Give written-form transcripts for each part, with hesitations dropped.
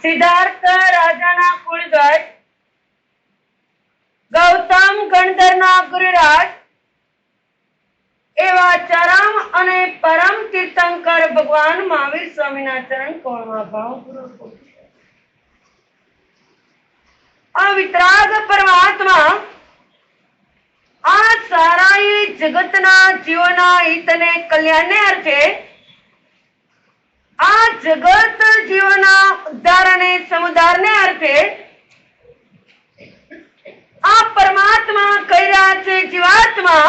સિદ્ધાર્થ રાજાના કુળગઢ, ગૌતમ ગણધરના ગુરુરાજ એવા ચરમ અને પરમ તીર્થંકર ભગવાન મહાવીર સ્વામીના ચરણ કોણમાં ભાવપૂર્વક આ વિતરાગ પરમાત્મા આ સારા જગતના જીવોના હિતને કલ્યાણને અર્થે આ જગત જીવના ઉદ્ધાર અને સમુદ્ધારને અર્થે આ પરમાત્મા કહી રહ્યા છે, જીવાત્મા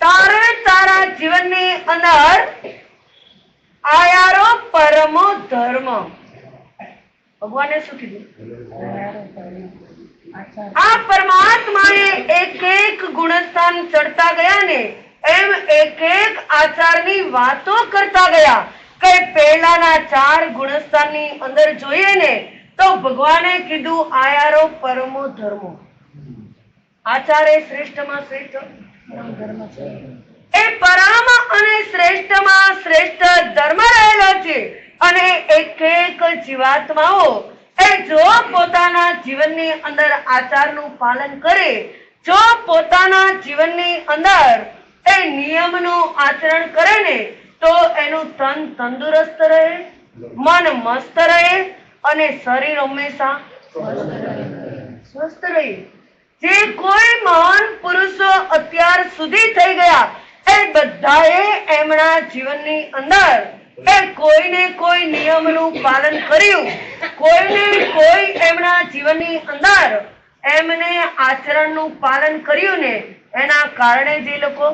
તારે તારા જીવનની અંદર આયારો પરમો ધર્મ. ભગવાને શું કીધું? આ પરમાત્માએ એક એક ગુણસ્થાન ચડતા ગયા ને એમ એક એક આચારની વાતો કરતા ગયા કે પહેલાના 4 ગુણસ્થાનની અંદર જોઈએ ને તો ભગવાને કીધું આયારો પરમો ધર્મો. આચારે શ્રેષ્ઠમાં શ્રેષ્ઠ ધર્મ છે. એ પરમ અને શ્રેષ્ઠમાં શ્રેષ્ઠ ધર્મ રહેલો છે. અને એક એક જીવાત્માઓ એ જો પોતાના જીવનની અંદર આચારનું પાલન કરે, જો પોતાના જીવનની અંદર એ નિયમનું આચરણ કરે ને તો એનું તન તંદુરસ્ત રહે, મન મસ્ત રહે અને શરીર હંમેશા સ્વસ્થ રહે. જે કોઈ મહાન પુરુષો અત્યાર સુધી થઈ ગયા એ બધાએ એમના જીવનની અંદર એ કોઈને કોઈ નિયમનું પાલન કર્યું, કોઈને કોઈ એમના જીવનની અંદર એમને આચરણનું પાલન કર્યું ને એના કારણે જ એ લોકો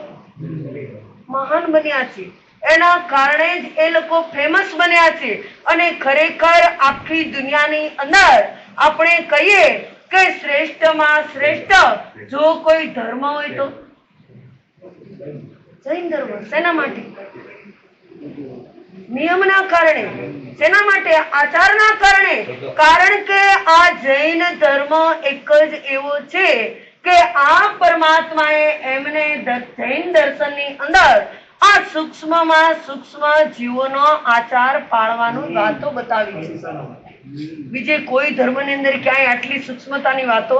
મહાન બન્યા છે, એના કારણે જ એ લોકો ફેમસ બન્યા છે. અને ખરેખર આખી દુનિયાની અંદર આપણે કહીએ કે શ્રેષ્ઠમાં શ્રેષ્ઠ જો કોઈ ધર્મ હોય તો જૈન ધર્મ. શેના માટે? નિયમના કારણે. શેના માટે? આચારના કારણે. કારણ કે આ જૈન ધર્મ એક જ એવો છે કે આ પરમાત્માએ એમને જૈન દર્શનની અંદર આ સૂક્ષ્મમાં સૂક્ષ્મ જીવોનો આચાર પાળવાનું વાતો બતાવી છે. બીજે કોઈ ધર્મની અંદર ક્યાંય આટલી સૂક્ષ્મતાની વાતો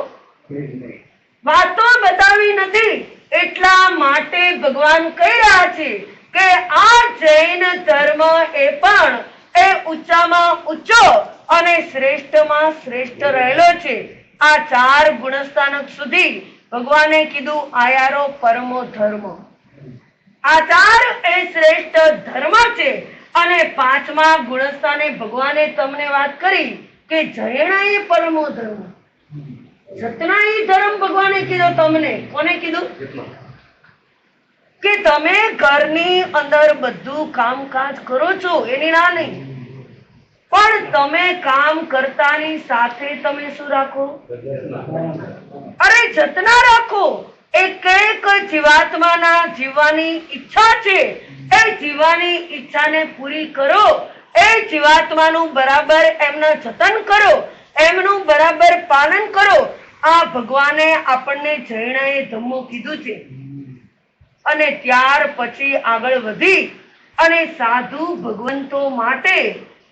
બતાવી નથી. એટલા માટે ભગવાન કહી રહ્યા છે કે આ જૈન ધર્મ એ પણ એ ઊંચામાં ઊંચો અને શ્રેષ્ઠમાં શ્રેષ્ઠ રહેલો છે. આ 4 ગુણસ્થાનક સુધી ભગવાને કીધું આયારો પરમો ધર્મ. આચાર એ શ્રેષ્ઠ ધર્મ છે. અને 5મા ગુણસ્થાને ભગવાને તમને વાત કરી કે જૈનાય પરમો ધર્મ. જતનાય ધર્મ ભગવાને કીધો તમને. કોને કીધું? કે તમે ઘરની અંદર બધું કામકાજ કરો છો એની ના નહીં, પણ તમે કામ કરતાની સાથે તમે શું રાખો? અરે જતના રાખો. એક એક જીવાત્માના જીવવાની ઈચ્છા છે, એ જીવવાની ઈચ્છાને પૂરી કરો. એ જીવાત્માનું બરાબર એમના જતન કરો, એમનું બરાબર પાલન કરો. આ ભગવાને આપણને જૈનાએ ધમ્મો કીધું છે. અને ત્યાર પછી આગળ વધી અને સાધુ ભગવંતો માટે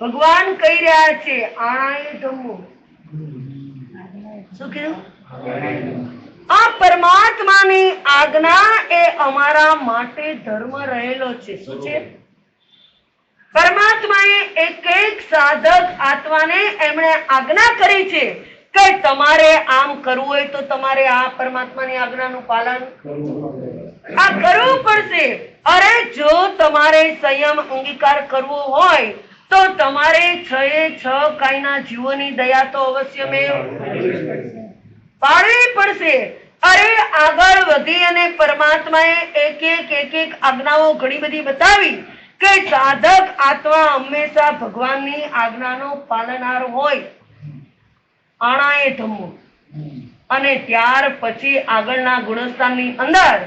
ભગવાન કહી રહ્યા છે આણાએ ધમ્મો. શું કીધું? આ પરમાત્માની આજ્ઞા એ અમારા માટે ધર્મ રહેલો છે. શું છે? પરમાત્માએ એક એક સાધક આત્માને એમણે આજ્ઞા કરી છે કે તમારે આમ કરવું હોય તો તમારે આ પરમાત્માની આજ્ઞાનું પાલન આ કરવું પડશે. અરે જો તમારે સંયમ અંગીકાર કરવો હોય તો તમારે 6 કાયના જીવોની દયા તો અવશ્ય પાડવી પડશે. અરે આગળ વધી અને પરમાત્માએ એક એક આજ્ઞાઓ ઘણી બધી બતાવી કે સાધક આત્મા હંમેશા ભગવાનની આજ્ઞાનો પાલનહાર હોય. આણાએ ધમ્મો. અને ત્યાર પછી આગળના ગુણસ્થાનની અંદર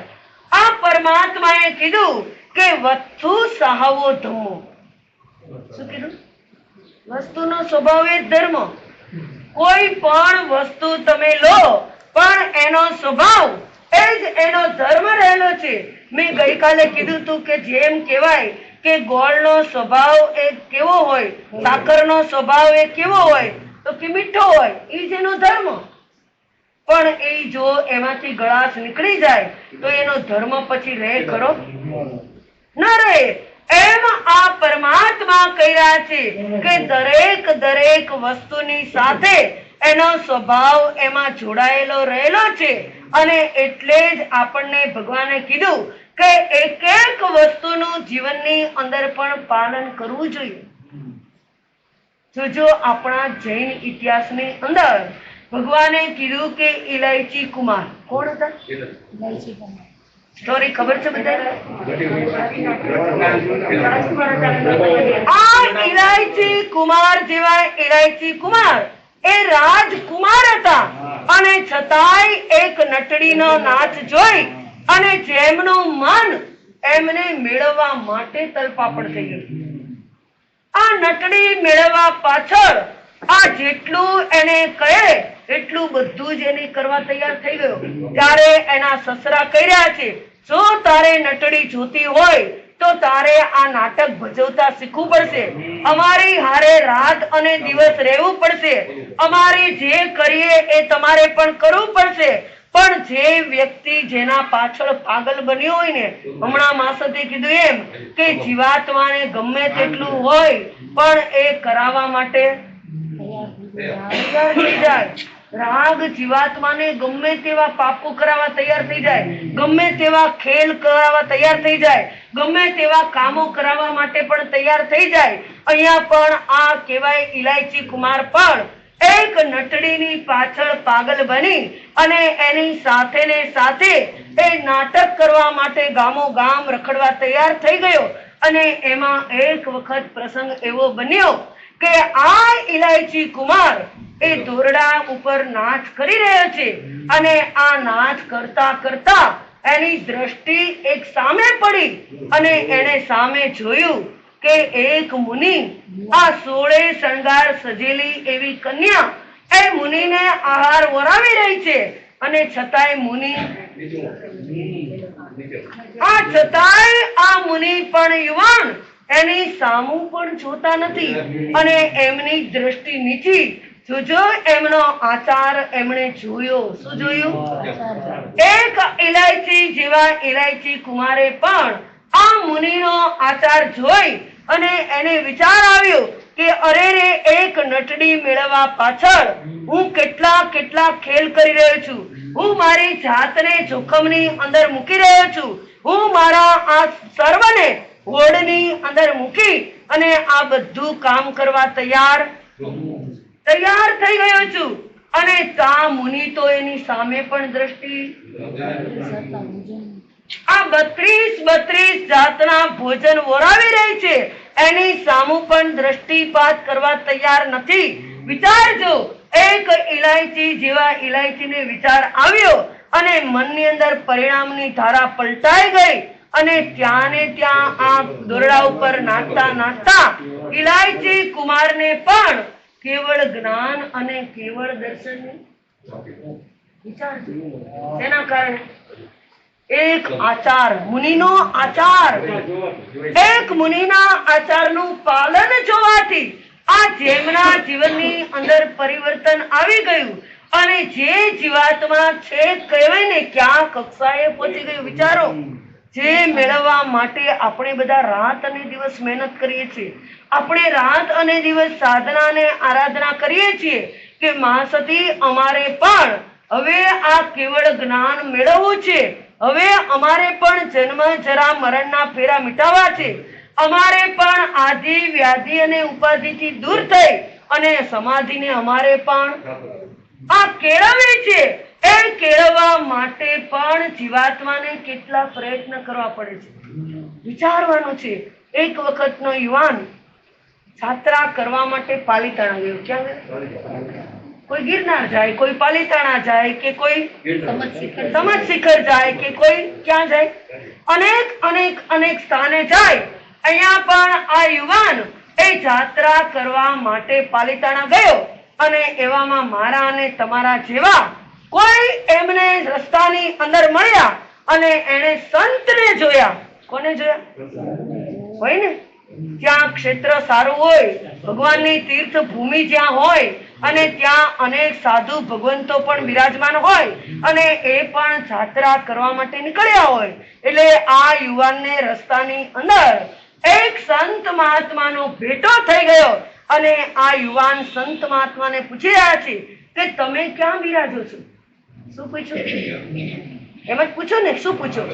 આ પરમાત્માએ કીધું કે વસ્તુ સહાવો ધમ્મો. શું કીધું? વસ્તુનો સ્વભાવ એ ધર્મ. કોઈ પણ વસ્તુ તમે લો પણ એનો સ્વભાવ એ જ એનો ધર્મ રહેલો છે. મેં ગઈકાલે કીધું હતું કે જેમ કહેવાય કે ગોળનો સ્વભાવ એ કેવો હોય, સાકરનો સ્વભાવ એ કેવો હોય, તો કે મીઠો હોય, એ જ એનો ધર્મ. પણ એ જો એમાંથી ગળાશ નીકળી જાય તો એનો ધર્મ પછી રહે ખરો? ન રહે. એમ આ પરમાત્મા કહી રહ્યા છે કે દરેક વસ્તુની સાથે એનો સ્વભાવ એમાં જોડાયેલો રહેલો છે. અને એટલે જ આપણને ભગવાને કીધું કે એક વસ્તુનું જીવનની અંદર પણ પાલન કરવું જોઈએ. જો આપણા જૈન ઇતિહાસની અંદર ભગવાને કીધું કે ઇલાયચી કુમાર કોણ હતા? સ્ટોરી ખબર છે બધા? આ ઇલાયચી કુમાર જેવા ઇલાયચી કુમાર એ રાજકુમાર હતા. અને છતાંય એક નટડીનો નાચ જોઈ અને જેમનું મન એમને મેળવવા માટે તલપાપડ થઈ ગયું. આ નટડી મેળવવા પાછળ આ જેટલું એને કહે એટલું બધું જ એને કરવા તૈયાર થઈ ગયો. ત્યારે એના સસરા કહી રહ્યા છે, જો તારે નટડી જોતી હોય તો તારે આ નાટક ભજવતા શીખવું પડશે. અમારી હારે રાત અને દિવસ રહેવું પડશે. અમારે જે કરીએ એ તમારે પણ કરવું પડશે. પણ જે વ્યક્તિ જેના પાછળ પાગલ બન્યો હોય ને, હમણાં માસતે કીધું એમ કે જીવાત્માને ગમે તેટલું હોય પણ એ કરાવવા માટે તૈયાર થઈ જાય. રાગ જીવાત્માને ગમે તેવા પાપો કરાવવા તૈયાર થઈ જાય, ગમે તેવા ખેલ કરાવવા તૈયાર થઈ જાય, ગમે તેવા કામો કરાવવા માટે પણ તૈયાર થઈ જાય. અહીંયા પણ આ કહેવાય ઇલાયચી કુમાર પણ એક નટડીની પાછળ પાગલ બની અને એની સાથે ને સાથે એ નાટક કરવા માટે ગામો ગામ રખડવા તૈયાર થઈ ગયો. અને એમાં એક વખત પ્રસંગ એવો બન્યો કે આ ઇલાયચી કુમાર એ દોરડા ઉપર નાચ કરી રહ્યો છે. અને આ નાચ કરતા કરતા એની દ્રષ્ટિ એક સામે પડી અને એને સામે જોયું કે એક મુનિ આ 16 શણગાર સજેલી એવી કન્યા એ મુનિને આહાર વરાવી રહી છે. અને છતાંય મુનિ આ મુનિ પણ યુવાન એની સામું પણ જોતા નથી અને એમની દ્રષ્ટિ નીચી. જોજો એમનો આચાર એમણે જોયો. શું જોયું? એક ઇલાયચી જેવા ઇલાયચી કુમારે પણ આ મુનિનો આચાર જોઈ અને એને વિચાર આવ્યો કે અરે રે, એક નટડી મેળવવા પાછળ હું કેટલા ખેલ કરી રહ્યો છું. હું મારી જાતને જોખમની અંદર મૂકી રહ્યો છું. હું મારા આ સર્વને હોડની અંદર મૂકી અને આ બધું કામ કરવા તૈયાર થઈ ગયો છું. અને તા મુનિ તો એની સામે પણ દ્રષ્ટિ આ 32 જાતના ભોજન વરાવી રહી છે, એની સામું પણ દ્રષ્ટિપાત કરવા તૈયાર નથી. વિચારજો, એક ઇલાયચી જેવા ઇલાયચીને વિચાર આવ્યો અને મનની અંદર પરિણામની ધારા પલટાઈ ગઈ. અને ત્યાં ને ત્યાં આ દોરડા ઉપર નાચતા ઇલાયચી કુમારને પણ કેવળ જ્ઞાન અને કેવળ દર્શન વિચારજો. એના કારણે એક આચાર, મુનિનો આચાર, એક મુનિના આચારનું પાલન જોવાથી આ જેમના જીવનની અંદર પરિવર્તન આવી ગયું. અને જે જીવાત્મા છે કહેવાય ને ક્યાં કક્ષાએ પહોંચી ગયું. વિચારો, જે મેળવવા માટે આપણે બધા રાત અને દિવસ મહેનત કરીએ છીએ, આપણે રાત અને દિવસ સાધના અને આરાધના કરીએ છીએ કે મહાસતી અમારે પણ હવે આ કેવળ જ્ઞાન મેળવવું છે. હવે અમારે પણ જન્મ જરા મરણના ફેરા મિટાવવા છે. અમારે પણ આદિ વ્યાધિ અને ઉપાધિથી દૂર થઈ અને સમાધિને અમારે પણ આ કેળવવી છે. એ કેળવવા માટે પણ જીવાત્માને કેટલા પ્રયત્ન કરવા પડે છે, વિચારવાનું છે. એક વખતનો યુવાન યાત્રા કરવા માટે પાલીતાણા ગયો. ક્યાં ગયો? કોઈ ગિરનાર જાય, કોઈ પાલીતાણા જાય, કે કોઈ સમજ શિખર જાય, કે કોઈ ક્યાં જાય, અનેક સ્થાને જાય. અહીંયા પણ આ યુવાન એ યાત્રા કરવા માટે પાલીતાણા ગયો. અને એવામાં મારા અને તમારા જેવા કોઈ એમને રસ્તાની અંદર મળ્યા અને એને સંતને જોયા. કોને જોયા? હોય ને, જ્યાં ક્ષેત્ર સારું હોય, ભગવાનની તીર્થ ભૂમિ જ્યાં હોય અને ત્યાં અનેક સાધુ ભગવંતો પણ બિરાજમાન હોય અને એ પણ જાત્રા કરવા માટે નીકળ્યા હોય, એટલે આ યુવાનને રસ્તાની અંદર એક સંત મહાત્માનો ભેટો થઈ ગયો અને આ યુવાન સંત મહાત્માને પૂછી રહ્યા છે કે તમે ક્યાં બિરાજો છો? શું પૂછ્યું? એમ જ પૂછો ને, શું પૂછો?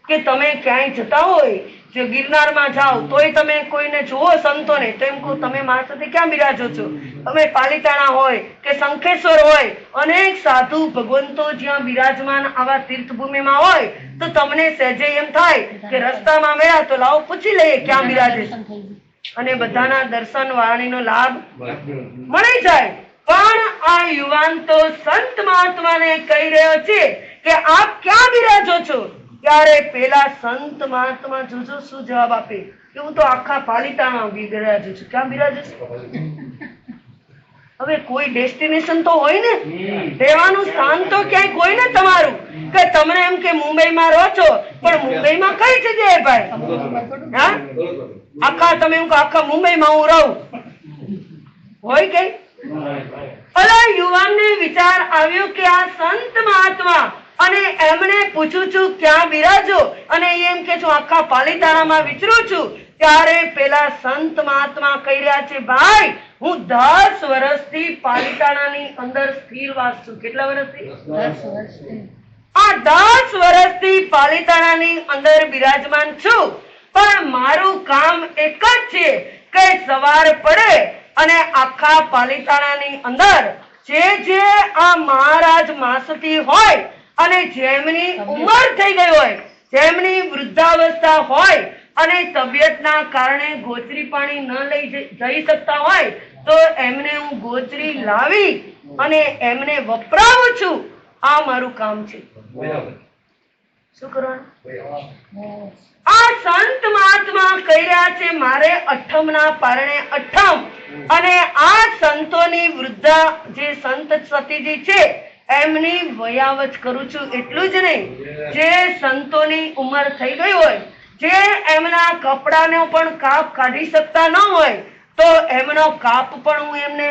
કે તમે ક્યાંય જતા હોય, જો ગિરનારમાં જાઓ તોય તમે કોઈને જુઓ સંતોને, તો એમ કહું તમે મારા સાથે ક્યાં બિરાજો છો? તમે પાલિતાણા હોય કે શંખેશ્વર હોય, અનેક સાધુ ભગવંતો જ્યાં બિરાજમાન આવા તીર્થભૂમિમાં હોય, તો તમને સહેજે એમ થાય કે રસ્તામાં મળ્યા તો લાવો પૂછી લઈએ ક્યાં બિરાજે, અને બધાના દર્શન વાણીનો લાભ મળી જાય. પણ આ યુવાન તો સંત મહાત્માને કહી રહ્યો છે કે આપ ક્યાં બિરાજો છો? ત્યારે પેલા સંત મહાત્મા જોજો શું જવાબ આપે કે હું તો આખા પાલિતાણા બિરાજુ છું. ક્યાં બિરાજુ છું? હવે કોઈ ડેસ્ટિનેશન તો હોય ને, રહેવાનું સ્થાન તો ક્યાંય કોઈ ને તમારું, કે તમને એમ કે મુંબઈમાં રહો છો, પણ મુંબઈમાં કઈ જગ્યાએ ભાઈ? હા, આખા તમે એમ આખા મુંબઈમાં હું રહું હોય કઈ? અલા યુવાનને વિચાર આવ્યો કે આ સંત મહાત્મા, અને એમણે પૂછું છું ક્યાં બિરાજો, અને એમ કે છું આખા પાલિતાણામાં વિચરું છું. ત્યારે પેલા સંત મહાત્મા કહી રહ્યા છે ભાઈ હું 10 વર્ષથી પાલિતાણાની અંદર સ્થિરવાસ છું. કેટલા વર્ષથી? 10 વર્ષથી. આ 10 વર્ષથી પાલિતાણાની અંદર બિરાજમાન છું, પણ મારું કામ એક જ છે કે સવાર પડે અને આખા પાલિતાણાની અંદર જે આ મહારાજ માસતી હોય અને જેમની ઉંમર થઈ ગઈ હોય, જેમની વૃદ્ધાવસ્થા હોય અને તબિયતના કારણે ગોચરી પાણી ન લઈ જઈ શકતા હોય, તો એમને હું ગોચરી લાવી અને એમને વપરાવું છું. આ મારું કામ છે. શું કરવાનું? આ સંત મહાત્મા કહી રહ્યા છે મારે અઠમના પારણે અઠમ, અને આ સંતોની વૃદ્ધા જે સંત સતીજી છે એમની વયાવચ કરું છું. એટલું જ નહીં, જે સંતોની ઉંમર થઈ ગઈ હોય, જે એમના કપડાનો પણ કાપ કાઢી શકતા ન હોય, તો એમનો કાપ પણ હું એમને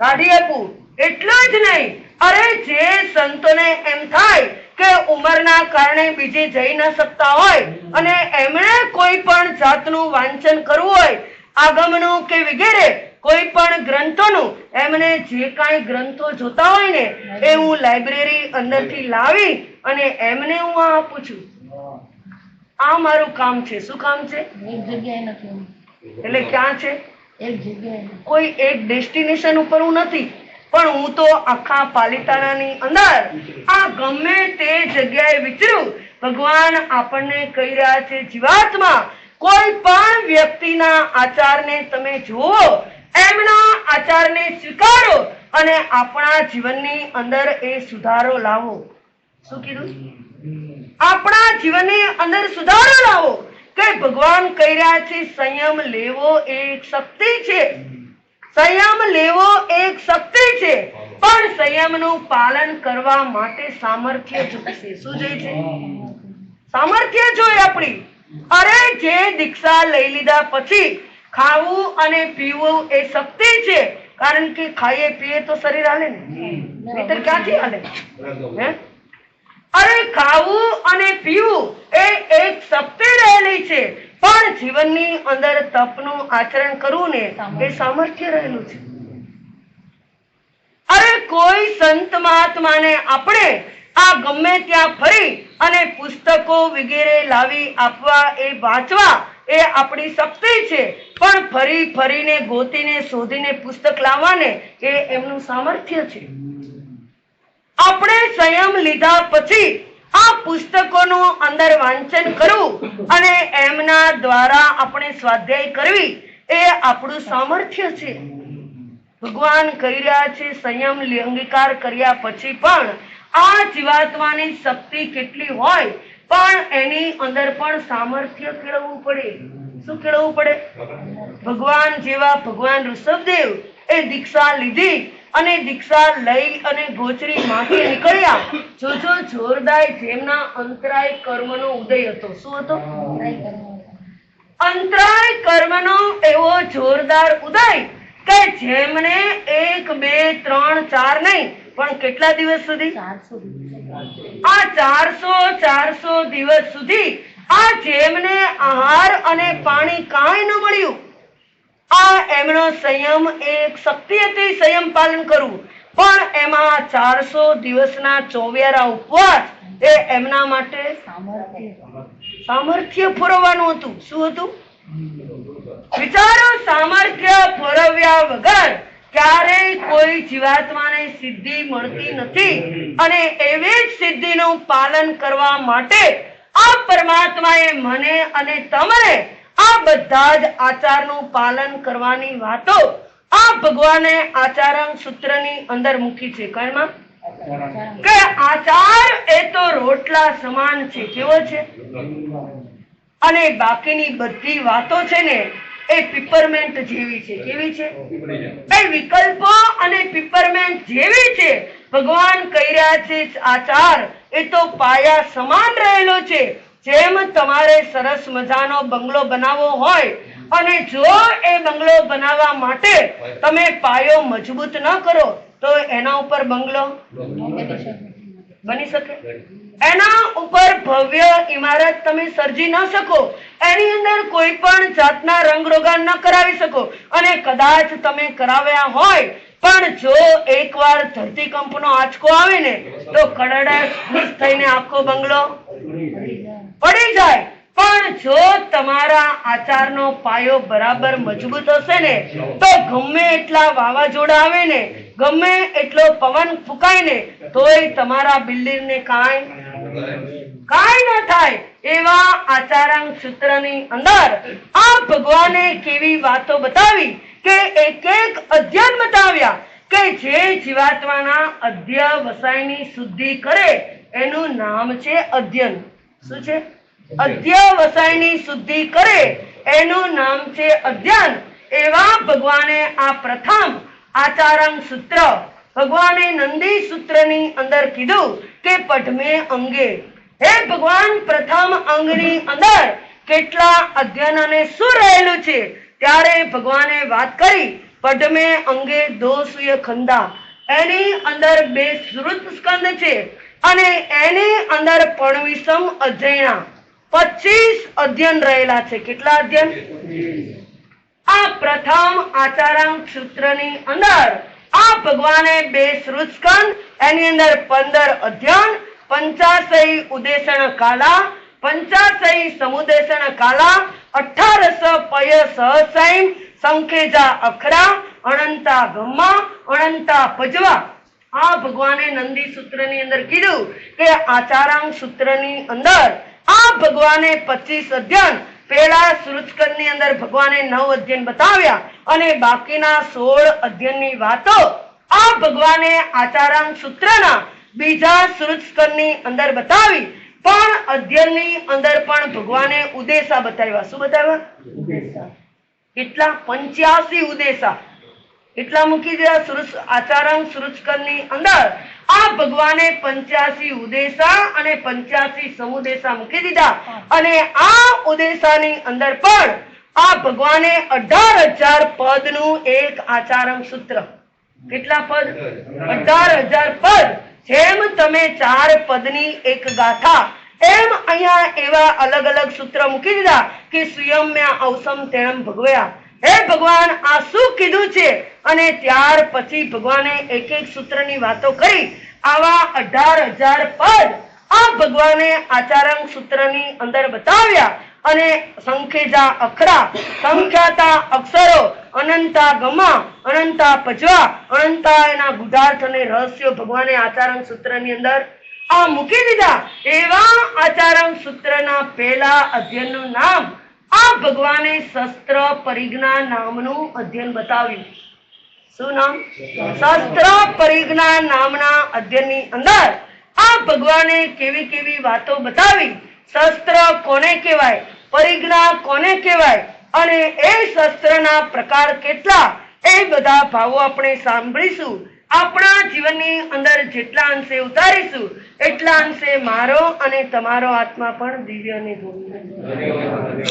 કાઢી આપું. એટલું જ નહીં, અરે જે સંતોને એમ થાય કે ઉંમરના કારણે બીજે જઈ ન શકતા હોય અને એમણે કોઈ પણ જાતનું વાંચન કરવું હોય, આગમનું કે વગેરે કોઈ પણ ગ્રંથોનું, એમને જે કાંઈ ગ્રંથો જોતા હોય ને એ હું લાઇબ્રેરી અંદરથી લાવી અને એમને હું આપું છું. આ મારું કામ છે. શું કામ છે? એક જગ્યાએ નથી. એટલે ક્યાં છે? એક જગ્યાએ. કોઈ એક ડેસ્ટિનેશન ઉપર હું નથી, પણ હું તો આખા પાલિતાણાની અંદર આ ગમે તે જગ્યાએ વિચરું. ભગવાન આપણને કહી રહ્યા છે જીવાત્મા, કોઈ પણ વ્યક્તિના આચારને તમે જુઓ, એમના આચારને સ્વીકારો અને આપણા જીવનની અંદર એ સુધારો લાવો. શું કીધું? આપણા જીવનની અંદર સુધારો લાવો. કે ભગવાન કહી રહ્યા છે સંયમ લેવો એક શક્તિ છે. સંયમ લેવો એક શક્તિ છે, પણ સંયમનું પાલન કરવા માટે સામર્થ્ય જોઈશે. શું જોઈએ છે? સામર્થ્ય જોઈએ આપણી. અરે જે દીક્ષા લઈ લીધા પછી ખાવું અને પીવું એ શક્તિ છે, કારણ કે ખાઈએ પીએ તો શરીર હાલે ને, નહીતર ક્યાંથી હાલે? અરે ખાવું અને પીવું એ એક શક્તિ રહેલી છે, પણ જીવનની અંદર તપનું આચરણ કરવું ને એ સામર્થ્ય રહેલું છે. અરે કોઈ સંત મહાત્માને આપણે આ ગમે ત્યાં ફરી અને પુસ્તકો વગેરે લાવી આપવા, એ વાંચવા એ આપણી શક્તિ છે, પણ ફરી ફરીને ગોતીને શોધીને પુસ્તક લાવવાને એ એમનું સામર્થ્ય છે. આપણે સંયમ લીધા પછી આ પુસ્તકોનું અંદર વાંચન કરવું અને એમના દ્વારા આપણે સ્વાધ્યાય કરવી એ આપણું સામર્થ્ય છે. ભગવાન કહી રહ્યા છે સંયમ અંગીકાર કર્યા પછી પણ આ જીવાત્માની શક્તિ કેટલી હોય, પણ એની અંદર પણ સામર્થ્ય કેળવવું પડે. શું કેળવવું પડે? ભગવાન જેવા ભગવાન ઋષભદેવ એ દીક્ષા લીધી અને દીક્ષા લઈ અને ગોચરી માંથી નીકળ્યા. જોજો જોરદાર જેમના અંતરાય કર્મનો ઉદય હતો. શું હતો? અંતરાય કર્મનો એવો જોરદાર ઉદય કે જેમને 1 2 3 4 નહીં પણ કેટલા દિવસ સુધી આ 400 દિવસ સુધી આ જેમને આહાર અને પાણી કાંઈ ન મળ્યું, આ એમનો સંયમ એક શક્તિ હતી સંયમ પાલન કરવું, પણ એમાં 400 દિવસના ચોવ્યારા ઉપવાસ એ એમના માટે સામર્થ્ય ફોરવવાનું હતું. શું હતું? વિચારો, સામર્થ્ય ફોરવ્યા વગર ક્યારેય કોઈ જીવાત્માને સિદ્ધિ મળતી નથી. અને એવી જ સિદ્ધિનું પાલન કરવા માટે આ પરમાત્માએ મને અને તમને આ બધા જ આચારનું પાલન કરવાની વાતો આ ભગવાને આચારંગ સૂત્રની અંદર મૂકી છે. કઈમાં કે આચાર એ તો રોટલા સમાન છે. કેવો છે? અને બાકીની બધી વાતો છે ને એ પીપરમેન્ટ જેવી છે. કેવી છે? એ વિકલ્પો અને પીપરમેન્ટ જેવી છે. ભગવાન કહી રહ્યા છે આચાર એ તો પાયા સમાન રહેલો છે. જેમ તમારે સરસ મજાનો બંગલો બનાવવો હોય અને જો એ બંગલો બનાવવા માટે તમે પાયો મજબૂત ન કરો તો એના ઉપર બંગલો બની શકે? એના ઉપર ભવ્ય ઇમારત તમે સર્જી ન શકો, એની અંદર કોઈ પણ જાતના રંગરોગાન ન કરાવી શકો. અને કદાચ તમે કરાવ્યા હોય પણ જો એકવાર ધરતીકંપનો આંચકો આવે ને તો કડડાટ થઈને આખો બંગલો પડી જાય. પણ જો તમારા આચારનો પાયો બરાબર મજબૂત હશે ને તો ગમે એટલા વાવાઝોડા આવે ને, ગમે એટલો પવન ફૂંકાય ને તોય તમારા બિલ્ડિંગને કાંઈ ન થાય. એવા આચારાંગ સૂત્રની અંદર આ ભગવાને કેવી વાતો બતાવી કે એક એક અધ્યયન બતાવ્યા કે જે જીવાત્માના અધ્યવસાયની શુદ્ધિ કરે એનું નામ છે અધ્યયન. શું છે? અધ્યવસાયની શુદ્ધિ કરે એનું નામ છે અધ્યયન. એવા ભગવાને આ પ્રથમ આચારંગ સૂત્ર ભગવાને નંદી સૂત્રની અંદર કીધું કે પઢમે અંગે. હે ભગવાન, પ્રથમ અંગની અંદર કેટલા અધ્યયન અને શું રહેલું છે ત્યારે ભગવાને વાત કરી પઢમે અંગે દોષય ખંડા. એની અંદર 2 શ્રુત સ્કંદ છે અને એની અંદર પણવિષમ અધ્યયના 25 અધ્યયન રહેલા છે. કેટલા અધ્યયન? આ પ્રથમ આચારાંગ સૂત્રની અંદર આ ભગવાને 2 શ્રુત સ્કંદ, એની અંદર 15 અધ્યયન, 85 ઉદેશણ કાલા, 85 સમુદેશણ કાલા, 18 પય સહસૈમ, સંખેજા અખરા, અનંતા ગમ્મા, અનંતા પજવા. આ ભગવાને નંદી સૂત્રની અંદર કીધું કે આચારાંગ સૂત્રની અંદર આ ભગવાને 25 અધ્યયન, પહેલા શ્રુતસ્કંદની અંદર ભગવાને 9 અધ્યયન બતાવ્યા અને બાકીના 16 અધ્યયનની વાતો આ ભગવાને આચારાંગ સૂત્રના બીજા શ્રુતસ્કંદની અંદર બતાવી. પણ અધ્યયનની અંદર પણ ભગવાને ઉદ્દેશા બતાવ્યા. શું બતાવ્યા? કેટલા? 85 ઉદ્દેશા. એટલા મૂકી દીધા આચારાંગ શ્રુતસ્કંદની અંદર. આ ભગવાને 85 ઉદ્દેશા અને 85 સમુદેશા મૂકી દીધા. અને આ ઉદ્દેશાની અંદર પણ આ ભગવાને 18,000 પદનું એક આચારંગ સૂત્ર. કેટલા પદ? 18,000 પદ. જેમ તમે 4 પદની એક ગાથા એમ અહીંયા એવા અલગ અલગ સૂત્ર મૂકી દીધા કે સુયમ્ય અવસમ તેમ ભગવયા. હે ભગવાન, આ શું કીધું છે? અને ત્યાર પછી ભગવાને એક એક સૂત્રની વાતો કરી. આવા 18,000 પદ આ ભગવાને આચારંગ સૂત્રની અંદર બતાવ્યા. અને સંખેજા અખરા, સંખ્યાતા અક્ષરો, અનંતા ગમા, અનંતા પજવા, અનંતા એના ગુઢાર્થ અને રહસ્યો ભગવાને આચારંગ સૂત્રની અંદર આ મૂકી દીધા. એવા આચારંગ સૂત્રના પહેલા અધ્યયનનું નામ આ ભગવાને શસ્ત્ર પરિજ્ઞા નામનું અધ્યયન બતાવ્યું. શું નામ? શસ્ત્ર પરિજ્ઞા નામના અધ્યયનની અંદર આ ભગવાને કેવી કેવી વાતો બતાવી. શસ્ત્ર કોને કહેવાય, પરિજ્ઞા કોને કહેવાય અને એ શસ્ત્રના પ્રકાર કેટલા, એ બધા ભાવો આપણે સાંભળીશું. આપણા જીવનની અંદર જેટલા અંશે ઉતારીશું એટલા અંશે મારો અને તમારો આત્મા પણ દિવ્ય અને ભવ્ય